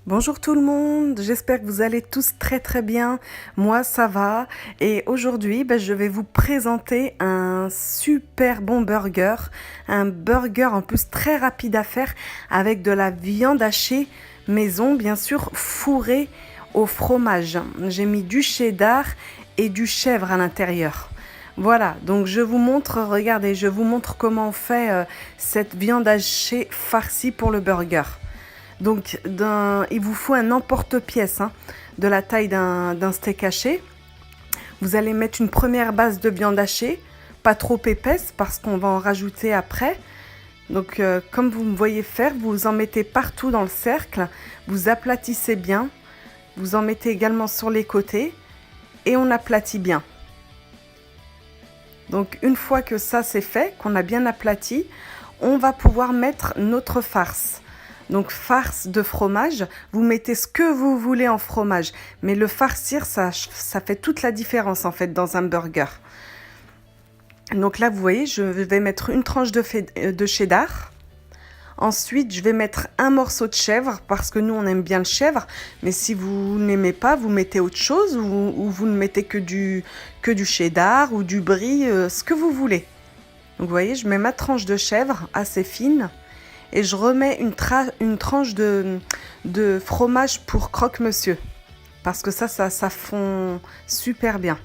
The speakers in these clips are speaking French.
Bonjour tout le monde, j'espère que vous allez tous très bien. Moi ça va et aujourd'hui je vais vous présenter un super bon burger. Un burger en plus très rapide à faire avec de la viande hachée maison, bien sûr fourrée au fromage. J'ai mis du cheddar et du chèvre à l'intérieur. Voilà, donc je vous montre, regardez, je vous montre comment on fait cette viande hachée farcie pour le burger. Donc, il vous faut un emporte-pièce de la taille d'un steak haché. Vous allez mettre une première base de viande hachée, pas trop épaisse parce qu'on va en rajouter après. Donc, comme vous me voyez faire, vous en mettez partout dans le cercle, vous aplatissez bien, vous en mettez également sur les côtés et on aplatit bien. Donc, une fois que ça c'est fait, qu'on a bien aplati, on va pouvoir mettre notre farce. Donc farce de fromage, vous mettez ce que vous voulez en fromage, mais le farcir, ça fait toute la différence en fait dans un burger. Donc là, vous voyez, je vais mettre une tranche de cheddar. Ensuite, je vais mettre un morceau de chèvre, parce que nous, on aime bien le chèvre. Mais si vous n'aimez pas, vous mettez autre chose, ou vous ne mettez que du cheddar, ou du brie, ce que vous voulez. Donc vous voyez, je mets ma tranche de chèvre assez fine. Et je remets une tranche de fromage pour croque-monsieur. Parce que ça fond super bien.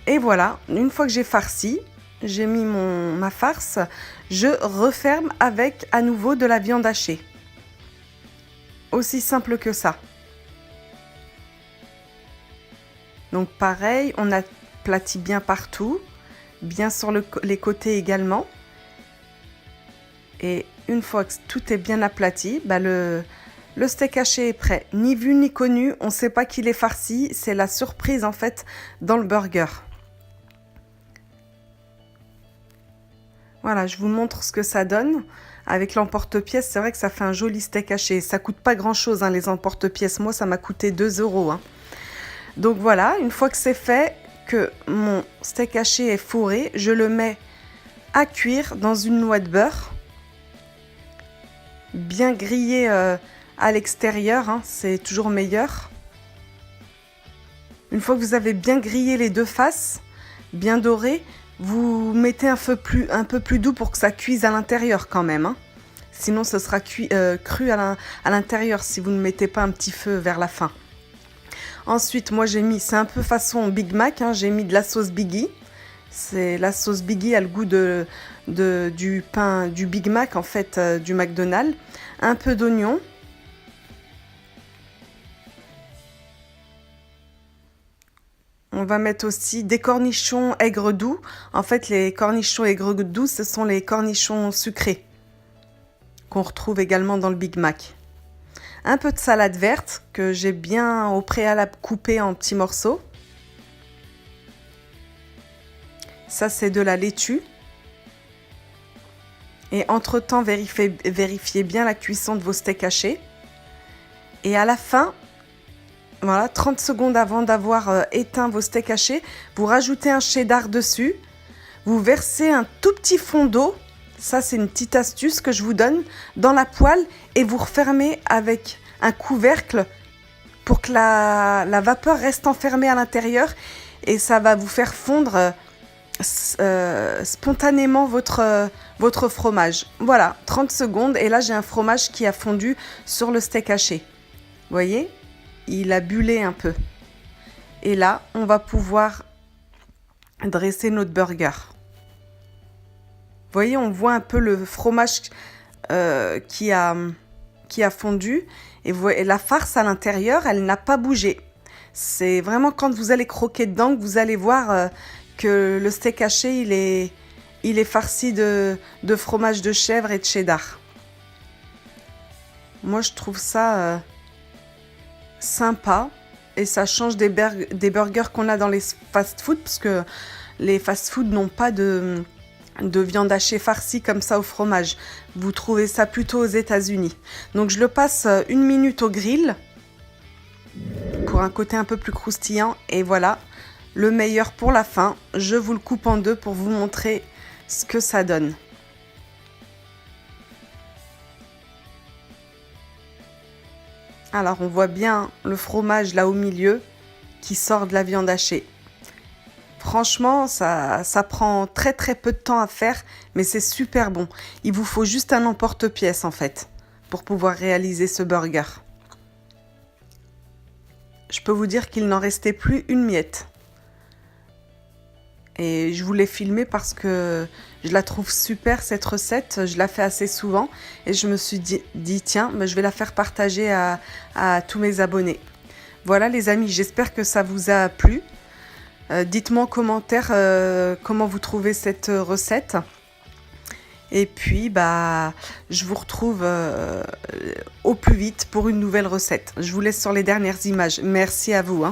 Et voilà, une fois que j'ai farci, j'ai mis ma farce, je referme avec à nouveau de la viande hachée. Aussi simple que ça. Donc pareil, on aplatit bien partout, bien sur les côtés également. Et une fois que tout est bien aplati, le steak haché est prêt. Ni vu ni connu, on ne sait pas qu'il est farci. C'est la surprise en fait dans le burger. Voilà, je vous montre ce que ça donne. Avec l'emporte-pièce, c'est vrai que ça fait un joli steak haché. Ça coûte pas grand chose les emporte-pièces. Moi, ça m'a coûté 2 €. Donc voilà, une fois que c'est fait, que mon steak haché est fourré, je le mets à cuire dans une noix de beurre. Bien grillé à l'extérieur, c'est toujours meilleur. Une fois que vous avez bien grillé les deux faces, bien doré, vous mettez un peu plus doux pour que ça cuise à l'intérieur quand même. Sinon, ce sera cru à l'intérieur si vous ne mettez pas un petit feu vers la fin. Ensuite, moi j'ai mis, c'est un peu façon Big Mac, j'ai mis de la sauce Biggie. C'est la sauce Biggie a le goût du pain du Big Mac en fait, du McDonald's. Un peu d'oignon. On va mettre aussi des cornichons aigre doux. En fait, les cornichons aigre doux, ce sont les cornichons sucrés qu'on retrouve également dans le Big Mac. Un peu de salade verte que j'ai bien au préalable coupée en petits morceaux. Ça, c'est de la laitue. Et entre-temps, vérifiez bien la cuisson de vos steaks hachés. Et à la fin, voilà, 30 secondes avant d'avoir éteint vos steaks hachés, vous rajoutez un cheddar dessus. Vous versez un tout petit fond d'eau. Ça, c'est une petite astuce que je vous donne dans la poêle. Et vous refermez avec un couvercle pour que la vapeur reste enfermée à l'intérieur. Et ça va vous faire fondre spontanément votre fromage. Voilà, 30 secondes et là j'ai un fromage qui a fondu sur le steak haché. Vous voyez, il a bullé un peu. Et là, on va pouvoir dresser notre burger. Vous voyez, on voit un peu le fromage qui a fondu et la farce à l'intérieur, elle n'a pas bougé. C'est vraiment quand vous allez croquer dedans que vous allez voir que le steak haché, il est farci de fromage de chèvre et de cheddar. Moi, je trouve ça sympa et ça change des burgers qu'on a dans les fast-food parce que les fast-food n'ont pas de viande hachée farcie comme ça au fromage. Vous trouvez ça plutôt aux États-Unis. Donc, je le passe 1 minute au grill pour un côté un peu plus croustillant et voilà. Le meilleur pour la fin, je vous le coupe en deux pour vous montrer ce que ça donne. Alors on voit bien le fromage là au milieu qui sort de la viande hachée. Franchement, ça prend très peu de temps à faire, mais c'est super bon. Il vous faut juste un emporte-pièce en fait, pour pouvoir réaliser ce burger. Je peux vous dire qu'il n'en restait plus une miette. Et je voulais filmer parce que je la trouve super cette recette, je la fais assez souvent et je me suis dit tiens, je vais la faire partager à tous mes abonnés. Voilà les amis, j'espère que ça vous a plu. Dites-moi en commentaire comment vous trouvez cette recette. Et puis je vous retrouve au plus vite pour une nouvelle recette. Je vous laisse sur les dernières images. Merci à vous.